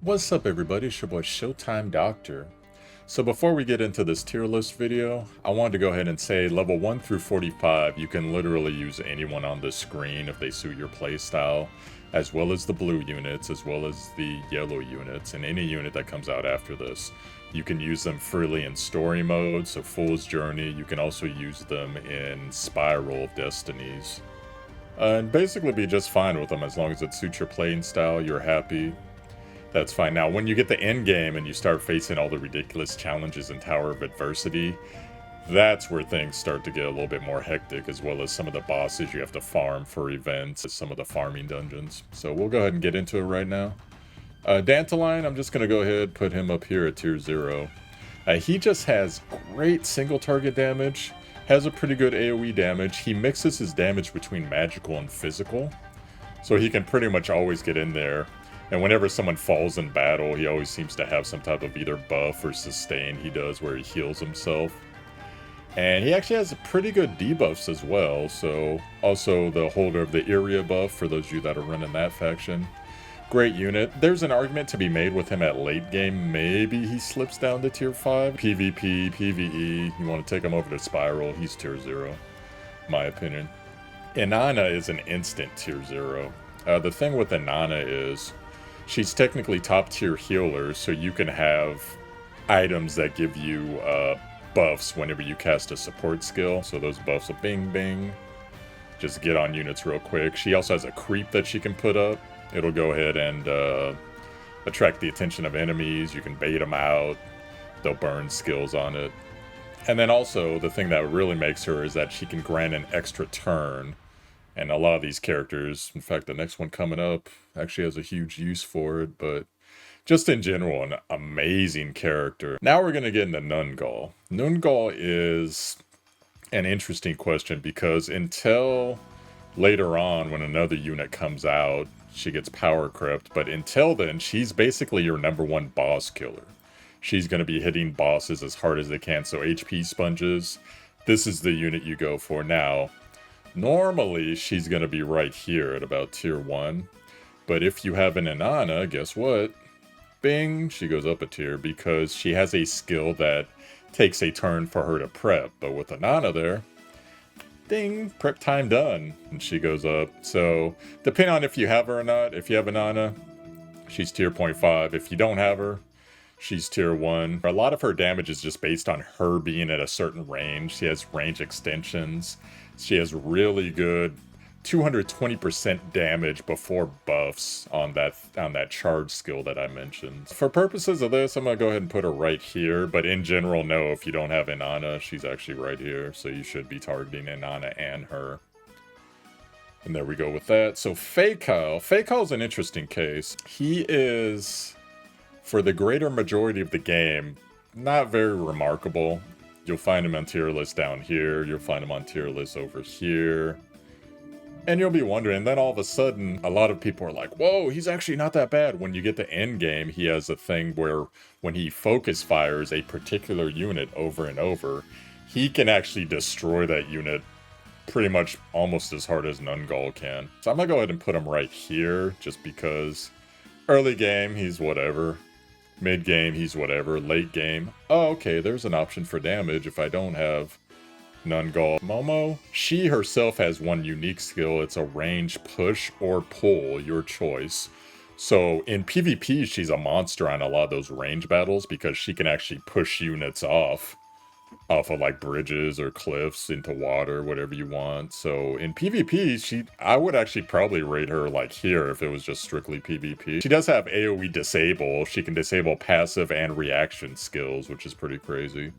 What's up everybody, it's your boy Showtime Doctor. So before we get into this tier list video, I wanted to go ahead and say level 1 through 45, you can literally use anyone on the screen if they suit your playstyle, as well as the blue units, as well as the yellow units, and any unit that comes out after this. You can use them freely in story mode, so Fool's Journey. You can also use them in Spiral of Destinies. And basically be just fine with them as long as it suits your playing style, you're happy. That's fine. Now, when you get the end game and you start facing all the ridiculous challenges in Tower of Adversity, that's where things start to get a little bit more hectic, as well as some of the bosses you have to farm for events, some of the farming dungeons. So we'll go ahead and get into it right now. Dantaline, I'm just going to go ahead and put him up here at tier 0. He just has great single target damage, has a pretty good AoE damage. He mixes his damage between magical and physical, so he can pretty much always get in there. And whenever someone falls in battle, he always seems to have some type of either buff or sustain he does where he heals himself. And he actually has pretty good debuffs as well, so also the holder of the Iria buff for those of you that are running that faction. Great unit. There's an argument to be made with him at late game. Maybe he slips down to tier 5. PvP, PvE, you want to take him over to Spiral, he's tier 0, my opinion. Inanna is an instant tier 0. The thing with Inanna is, she's technically top tier healer, so you can have items that give you buffs whenever you cast a support skill. So those buffs will bing bing, just get on units real quick. She also has a creep that she can put up. It'll go ahead and attract the attention of enemies. You can bait them out. They'll burn skills on it. And then also the thing that really makes her is that she can grant an extra turn. And a lot of these characters, in fact, the next one coming up actually has a huge use for it, but just in general, an amazing character. Now we're going to get into Nungal. Nungal is an interesting question because until later on when another unit comes out, she gets power crept, but until then, she's basically your #1 boss killer. She's going to be hitting bosses as hard as they can, so HP sponges, this is the unit you go for now. Normally, she's going to be right here at about tier 1. But if you have an Inanna, guess what? Bing! She goes up a tier because she has a skill that takes a turn for her to prep. But with Inanna there, ding! Prep time done. And she goes up. So, depending on if you have her or not, if you have Inanna, she's tier 0.5. If you don't have her, she's tier 1. A lot of her damage is just based on her being at a certain range. She has range extensions. She has really good 220% damage before buffs on that charge skill that I mentioned. For purposes of this, I'm going to go ahead and put her right here, but in general, no, if you don't have Inanna, she's actually right here, so you should be targeting Inanna and her. And there we go with that. So Fekal. Fekal's an interesting case. He is, for the greater majority of the game, not very remarkable. You'll find him on tier list down here. You'll find him on tier list over here. And you'll be wondering, then all of a sudden, a lot of people are like, whoa, he's actually not that bad. When you get to end game, he has a thing where when he focus fires a particular unit over and over, he can actually destroy that unit pretty much almost as hard as Nungal can. So I'm going to go ahead and put him right here, just because early game, he's whatever. Mid game, he's whatever. Late game, oh, okay, there's an option for damage if I don't have Nungal. Momo, she herself has one unique skill. It's a range push or pull, your choice. So in PvP, she's a monster on a lot of those range battles because she can actually push units off of like bridges or cliffs into water, whatever you want. So in PvP, I would actually probably rate her like here if it was just strictly PvP. She does have AoE disable. She can disable passive and reaction skills, which is pretty crazy.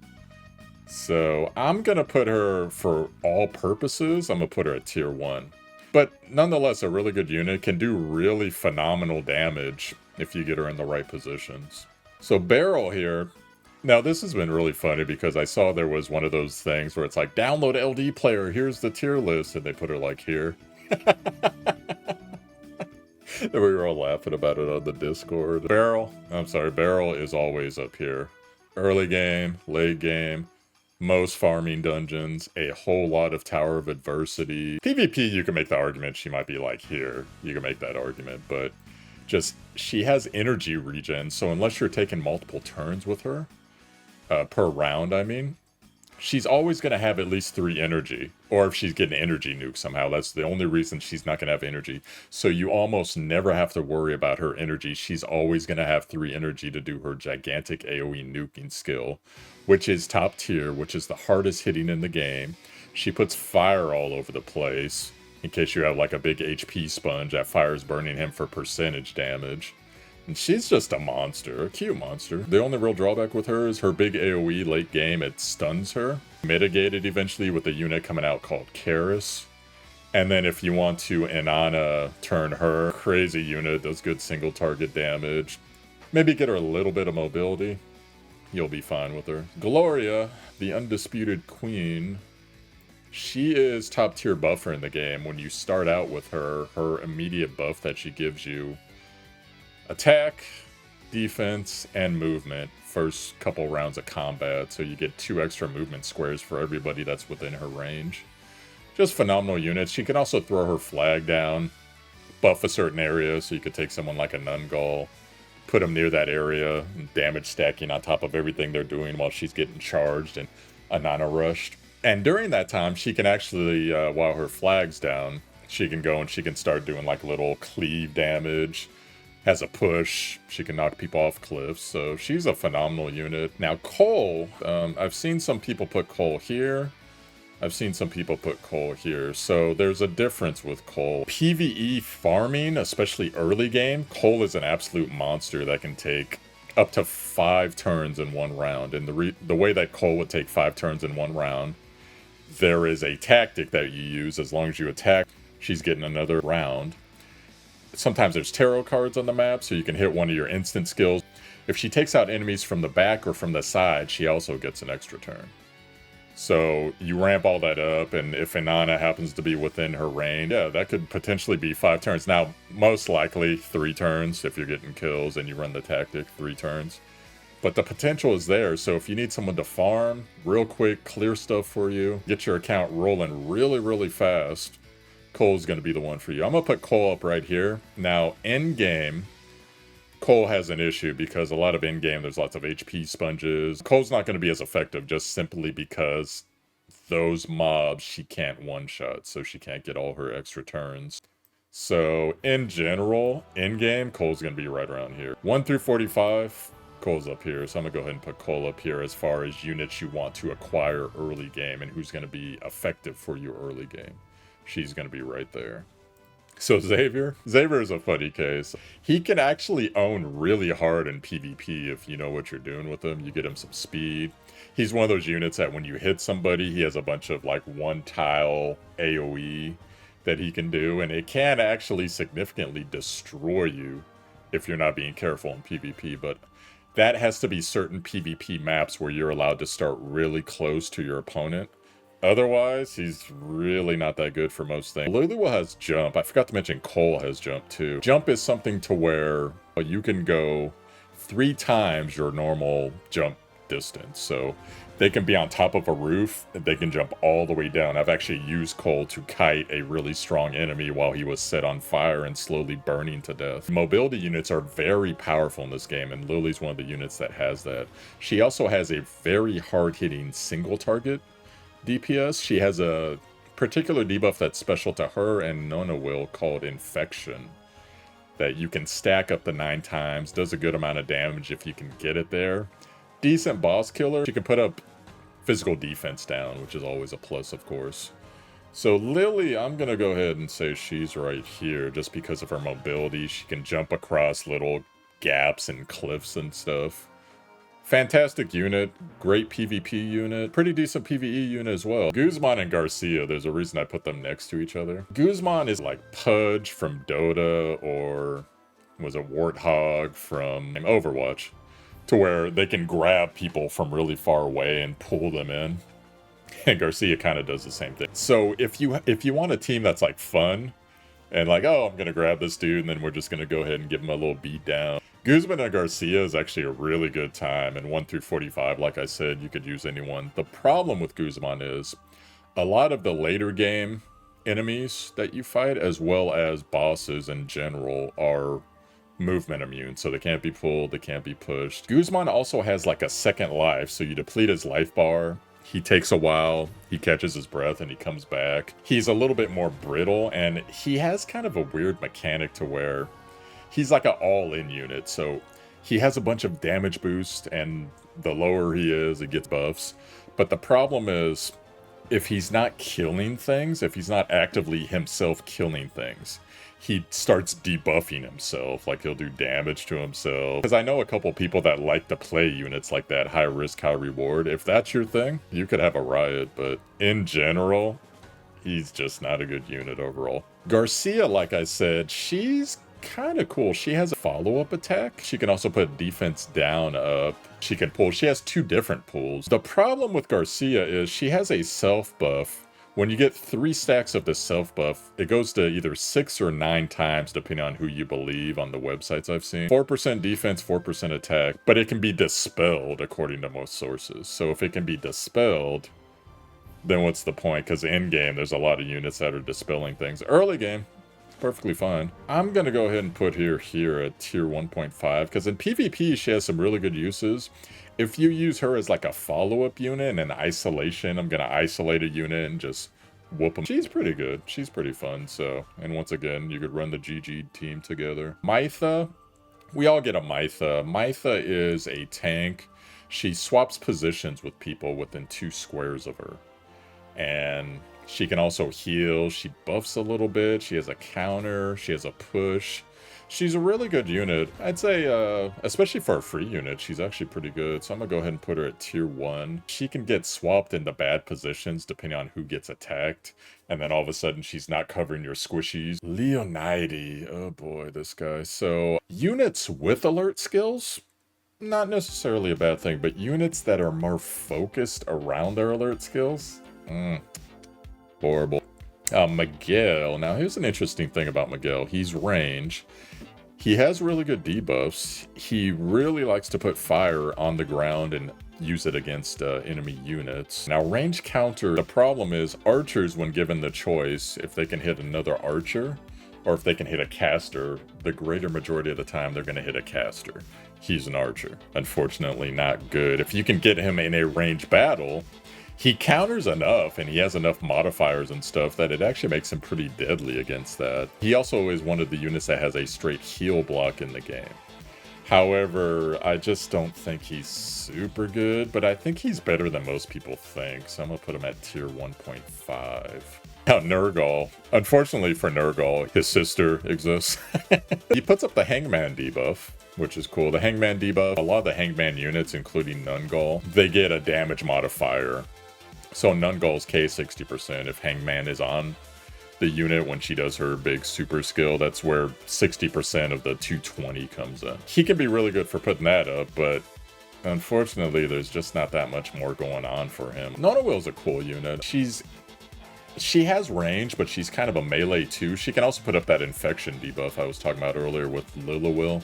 So I'm gonna put her, for all purposes, I'm gonna put her at tier 1. But nonetheless, a really good unit, can do really phenomenal damage if you get her in the right positions. So Beryl here. Now, this has been really funny because I saw there was one of those things where it's like, download LD player, here's the tier list, and they put her like here. And we were all laughing about it on the Discord. Beryl is always up here. Early game, late game, most farming dungeons, a whole lot of Tower of Adversity. PvP, you can make the argument she might be like here. You can make that argument, but Just, she has energy regen, so unless you're taking multiple turns with her, per round, I mean, she's always going to have at least 3 energy. Or if she's getting energy nuke somehow, that's the only reason she's not going to have energy. So you almost never have to worry about her energy. She's always going to have 3 energy to do her gigantic AoE nuking skill, which is top tier, which is the hardest hitting in the game. She puts fire all over the place. In case you have like a big HP sponge, that fire is burning him for percentage damage. And she's just a monster, a cute monster. The only real drawback with her is her big AoE late game, it stuns her. Mitigated eventually with a unit coming out called Karis. And then if you want to Inanna turn her, crazy unit, does good single target damage. Maybe get her a little bit of mobility. You'll be fine with her. Gloria, the undisputed queen. She is top tier buffer in the game. When you start out with her, her immediate buff that she gives you: attack, defense, and movement first couple rounds of combat, so you get 2 extra movement squares for everybody that's within her range. Just phenomenal units. She can also throw her flag down, buff a certain area, so you could take someone like a Nungal, put them near that area, and damage stacking on top of everything they're doing while she's getting charged and Inanna rushed. And during that time, she can actually, while her flag's down, she can go and she can start doing like little cleave damage. Has a push, she can knock people off cliffs, so she's a phenomenal unit. Now Cole, I've seen some people put Cole here, I've seen some people put Cole here, so there's a difference with Cole. PvE farming, especially early game, Cole is an absolute monster that can take up to 5 turns in 1 round, and the way that Cole would take 5 turns in 1 round, there is a tactic that you use. As long as you attack, she's getting another round. Sometimes there's tarot cards on the map, so you can hit one of your instant skills. If she takes out enemies from the back or from the side, she also gets an extra turn. So you ramp all that up, and if Inanna happens to be within her range, yeah, that could potentially be 5 turns. Now, most likely 3 turns if you're getting kills and you run the tactic, 3 turns. But the potential is there, so if you need someone to farm real quick, clear stuff for you, get your account rolling really, really fast, Cole's going to be the one for you. I'm going to put Cole up right here. Now, in-game, Cole has an issue because a lot of in-game, there's lots of HP sponges. Cole's not going to be as effective just simply because those mobs she can't one-shot, so she can't get all her extra turns. So, in general, in-game, Cole's going to be right around here. 1 through 45, Cole's up here, so I'm going to go ahead and put Cole up here as far as units you want to acquire early game and who's going to be effective for you early game. She's going to be right there. So Xavier is a funny case. He can actually own really hard in PvP if you know what you're doing with him. You get him some speed. He's one of those units that when you hit somebody, he has a bunch of like 1-tile AoE that he can do, and it can actually significantly destroy you if you're not being careful in PvP, but that has to be certain PvP maps where you're allowed to start really close to your opponent. Otherwise, he's really not that good for most things. Lulu has jump. I forgot to mention Cole has jump too. Jump is something to where you can go 3 times your normal jump distance. So they can be on top of a roof, and they can jump all the way down. I've actually used Cole to kite a really strong enemy while he was set on fire and slowly burning to death. Mobility units are very powerful in this game, and Lily's one of the units that has that. She also has a very hard-hitting single target DPS. She has a particular debuff that's special to her and Nona will called Infection that you can stack up to 9 times, does a good amount of damage if you can get it there. Decent boss killer. She can put up physical defense down, which is always a plus, of course. So Lily, I'm going to go ahead and say she's right here just because of her mobility. She can jump across little gaps and cliffs and stuff. Fantastic unit, great PvP unit, pretty decent PvE unit as well. Guzman and Garcia, there's a reason I put them next to each other. Guzman is like Pudge from Dota, or was a Warthog from Overwatch, to where they can grab people from really far away and pull them in. And Garcia kind of does the same thing. So if you want a team that's like fun, and like, oh, I'm going to grab this dude, and then we're just going to go ahead and give him a little beat down, Guzman and Garcia is actually a really good time, and 1 through 45, like I said, you could use anyone. The problem with Guzman is a lot of the later game enemies that you fight, as well as bosses in general, are movement immune, so they can't be pulled, they can't be pushed. Guzman also has like a second life, so you deplete his life bar. He takes a while, he catches his breath, and he comes back. He's a little bit more brittle, and he has kind of a weird mechanic to where he's like an all-in unit, so he has a bunch of damage boost, and the lower he is, it gets buffs. But the problem is, if he's not killing things, if he's not actively himself killing things, he starts debuffing himself, like he'll do damage to himself. Because I know a couple people that like to play units like that, high risk, high reward. If that's your thing, you could have a Riot, but in general, he's just not a good unit overall. Garcia, like I said, she's kind of cool. She has a follow-up attack. She can also put defense down, up. She can pull. She has 2 different pulls. The problem with Garcia is she has a self buff. When you get 3 stacks of the self buff, it goes to either 6 or 9 times, depending on who you believe on the websites I've seen. 4% defense, 4% attack, but it can be dispelled according to most sources. So if it can be dispelled, then what's the point? Because in game, there's a lot of units that are dispelling things. Early game, perfectly fine. I'm gonna go ahead and put her here at tier 1.5, because in PvP she has some really good uses. If you use her as like a follow-up unit and an isolation, I'm gonna isolate a unit and just whoop them. She's pretty good. She's pretty fun. So, and once again, you could run the GG team together. Mytha, we all get a Mytha. Mytha is a tank. She swaps positions with people within 2 squares of her. And she can also heal. She buffs a little bit. She has a counter. She has a push. She's a really good unit. I'd say, especially for a free unit, she's actually pretty good. So I'm going to go ahead and put her at tier 1. She can get swapped into bad positions depending on who gets attacked. And then all of a sudden, she's not covering your squishies. Leonide. Oh boy, this guy. So units with alert skills, not necessarily a bad thing, but units that are more focused around their alert skills, horrible. Miguel. Now, here's an interesting thing about Miguel. He's range. He has really good debuffs. He really likes to put fire on the ground and use it against enemy units. Now, range counter, the problem is archers, when given the choice, if they can hit another archer, or if they can hit a caster, the greater majority of the time they're going to hit a caster. He's an archer. Unfortunately, not good. If you can get him in a range battle, he counters enough, and he has enough modifiers and stuff that it actually makes him pretty deadly against that. He also is one of the units that has a straight heal block in the game. However, I just don't think he's super good, but I think he's better than most people think, so I'm going to put him at tier 1.5. Now, Nurgle. Unfortunately for Nurgle, his sister exists. He puts up the Hangman debuff, which is cool. The Hangman debuff, a lot of the Hangman units, including Nungal, they get a damage modifier. So Nungal's K 60%. If Hangman is on the unit when she does her big super skill, that's where 60% of the 220 comes in. He can be really good for putting that up, but unfortunately there's just not that much more going on for him. Nona Will's a cool unit. She has range, but she's kind of a melee too. She can also put up that infection debuff I was talking about earlier with Liliwill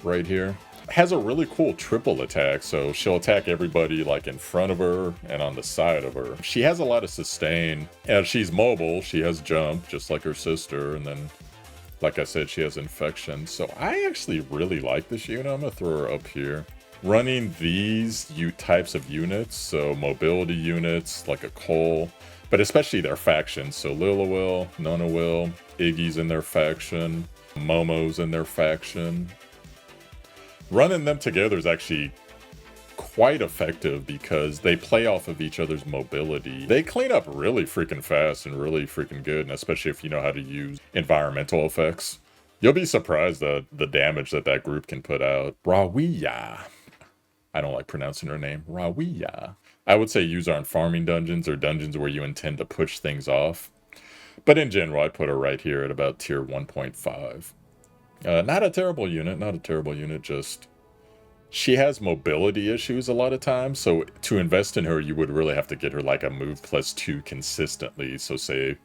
right here. Has a really cool triple attack, so she'll attack everybody like in front of her and on the side of her. She has a lot of sustain. As she's mobile, she has jump, just like her sister, and then, like I said, she has infection. So I actually really like this unit. I'm gonna throw her up here. Running these types of units, so mobility units, like a Cole, but especially their factions. So Liliwill, Nona Will, Iggy's in their faction, Momo's in their faction. Running them together is actually quite effective because they play off of each other's mobility. They clean up really freaking fast and really freaking good, and especially if you know how to use environmental effects. You'll be surprised at the damage that group can put out. Rawiya. I don't like pronouncing her name. Rawiya. I would say use her on farming dungeons or dungeons where you intend to push things off. But in general, I put her right here at about tier 1.5. Not a terrible unit, just she has mobility issues a lot of times, so to invest in her, you would really have to get her like a move +2 consistently. So say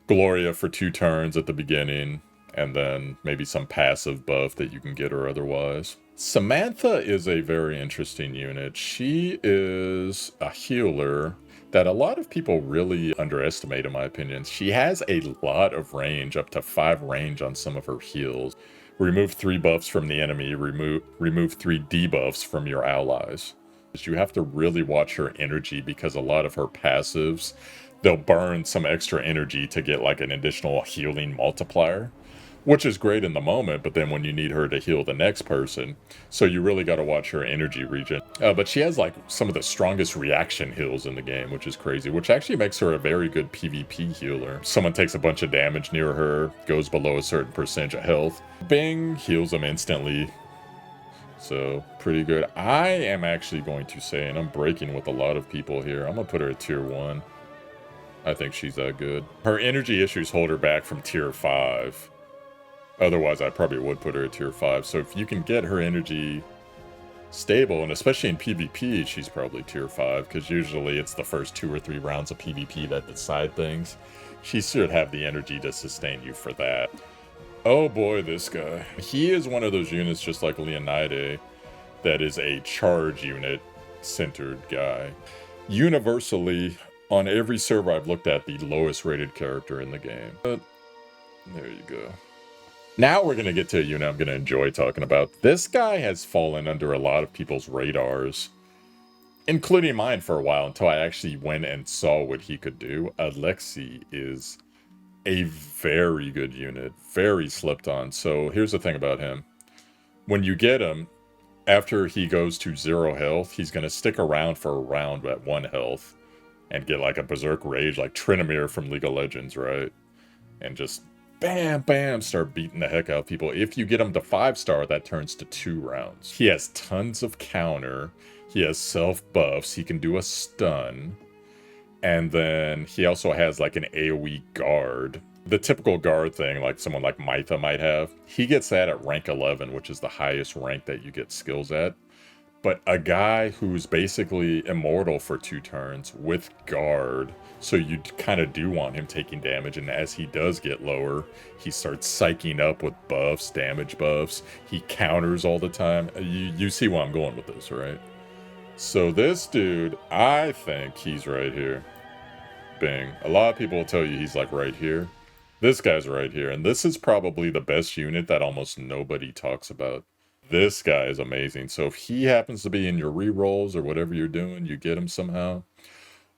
Gloria for 2 turns at the beginning, and then maybe some passive buff that you can get her otherwise. Samantha is a very interesting unit. She is a healer that a lot of people really underestimate, in my opinion. She has a lot of range, up to 5 range on some of her heals, Remove 3 buffs from the enemy, remove 3 debuffs from your allies. You have to really watch her energy because a lot of her passives, they'll burn some extra energy to get like an additional healing multiplier, which is great in the moment, but then when you need her to heal the next person, so you really got to watch her energy regen. But she has like some of the strongest reaction heals in the game, which is crazy, which actually makes her a very good PvP healer. Someone takes a bunch of damage near her, goes below a certain percentage of health, bing, heals them instantly. So pretty good. I am actually going to say, and I'm breaking with a lot of people here, I'm gonna put her at tier 1. I think she's that good. Her energy issues hold her back from tier 5. Otherwise, I probably would put her at tier 5. So if you can get her energy stable, and especially in PvP, she's probably tier 5, because usually it's the first 2 or 3 rounds of PvP that decide things. She should have the energy to sustain you for that. Oh boy, this guy. He is one of those units just like Leonide that is a charge unit centered guy. Universally, on every server I've looked at, the lowest rated character in the game. But there you go. Now we're going to get to a unit I'm going to enjoy talking about. This guy has fallen under a lot of people's radars, including mine for a while, until I actually went and saw what he could do. Alexei is a very good unit, very slept on. So here's the thing about him. When you get him, after he goes to 0 health, he's going to stick around for a round at 1 health and get like a Berserk Rage like Trinomir from League of Legends, right? And just bam, bam, start beating the heck out of people. If you get him to 5-star, that turns to 2 rounds. He has tons of counter. He has self buffs. He can do a stun. And then he also has like an AoE guard. The typical guard thing, like someone like Mytha might have. He gets that at rank 11, which is the highest rank that you get skills at. But a guy who's basically immortal for 2 turns with guard, so you kind of do want him taking damage, and as he does get lower, he starts psyching up with buffs, damage buffs. He counters all the time. You see where I'm going with this, right? So this dude, I think he's right here. Bing. A lot of people will tell you he's like right here. This guy's right here, and this is probably the best unit that almost nobody talks about. This guy is amazing. So if he happens to be in your rerolls or whatever you're doing, you get him somehow.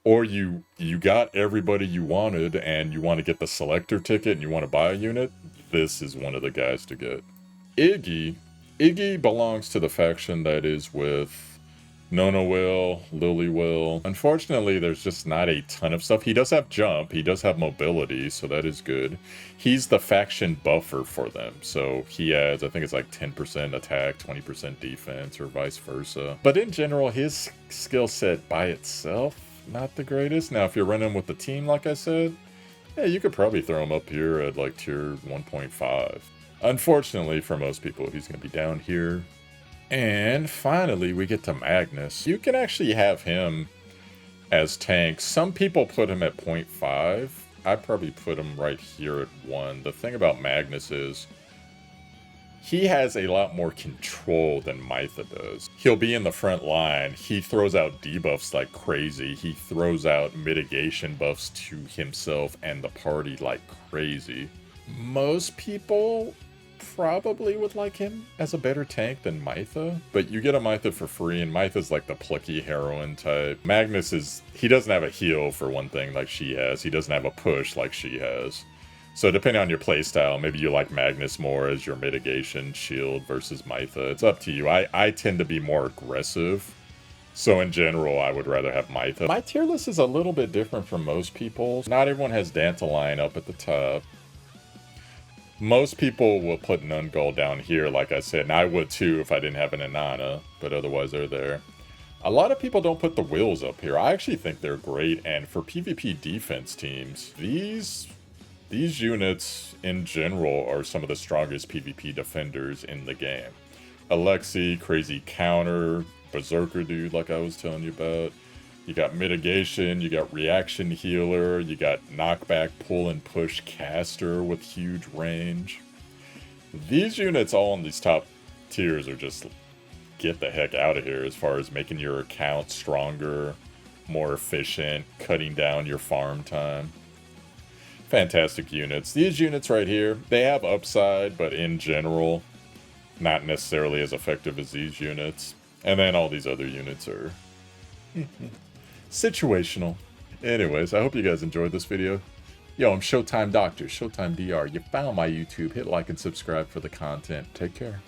Or you got everybody you wanted and you want to get the selector ticket and you want to buy a unit, this is one of the guys to get. Iggy belongs to the faction that is with Nona will, Lily will. Unfortunately, there's just not a ton of stuff. He does have jump, he does have mobility, so that is good. He's the faction buffer for them, so he has, I think it's like 10% attack, 20% defense, or vice versa. But in general, his skill set by itself, not the greatest. Now, if you're running with the team, like I said, yeah, you could probably throw him up here at like tier 1.5. Unfortunately, for most people, he's going to be down here. And finally, we get to Magnus. You can actually have him as tank. Some people put him at 0.5. I probably put him right here at 1. The thing about Magnus is he has a lot more control than Mytha does. He'll be in the front line. He throws out debuffs like crazy. He throws out mitigation buffs to himself and the party like crazy. Most people probably would like him as a better tank than Mytha, but you get a Mytha for free, and Mytha's like the plucky heroine type. Magnus he doesn't have a heal for one thing like she has. He doesn't have a push like she has. So depending on your playstyle, maybe you like Magnus more as your mitigation shield versus Mytha. It's up to you. I tend to be more aggressive. So in general, I would rather have Mytha. My tier list is a little bit different from most people's. Not everyone has Dantaline up at the top. Most people will put Nungul down here, like I said, and I would too if I didn't have an Inanna, but otherwise they're there. A lot of people don't put the Wills up here. I actually think they're great, and for PvP defense teams, these units in general are some of the strongest PvP defenders in the game. Alexei, crazy counter, Berserker dude like I was telling you about. You got mitigation, you got reaction healer, you got knockback, pull and push caster with huge range. These units all in these top tiers are just get the heck out of here as far as making your account stronger, more efficient, cutting down your farm time. Fantastic units. These units right here, they have upside, but in general, not necessarily as effective as these units. And then all these other units are situational. Anyways, I hope you guys enjoyed this video. Yo, I'm Showtime Doctor, Showtime DR. You found my YouTube. Hit like and subscribe for the content. Take care.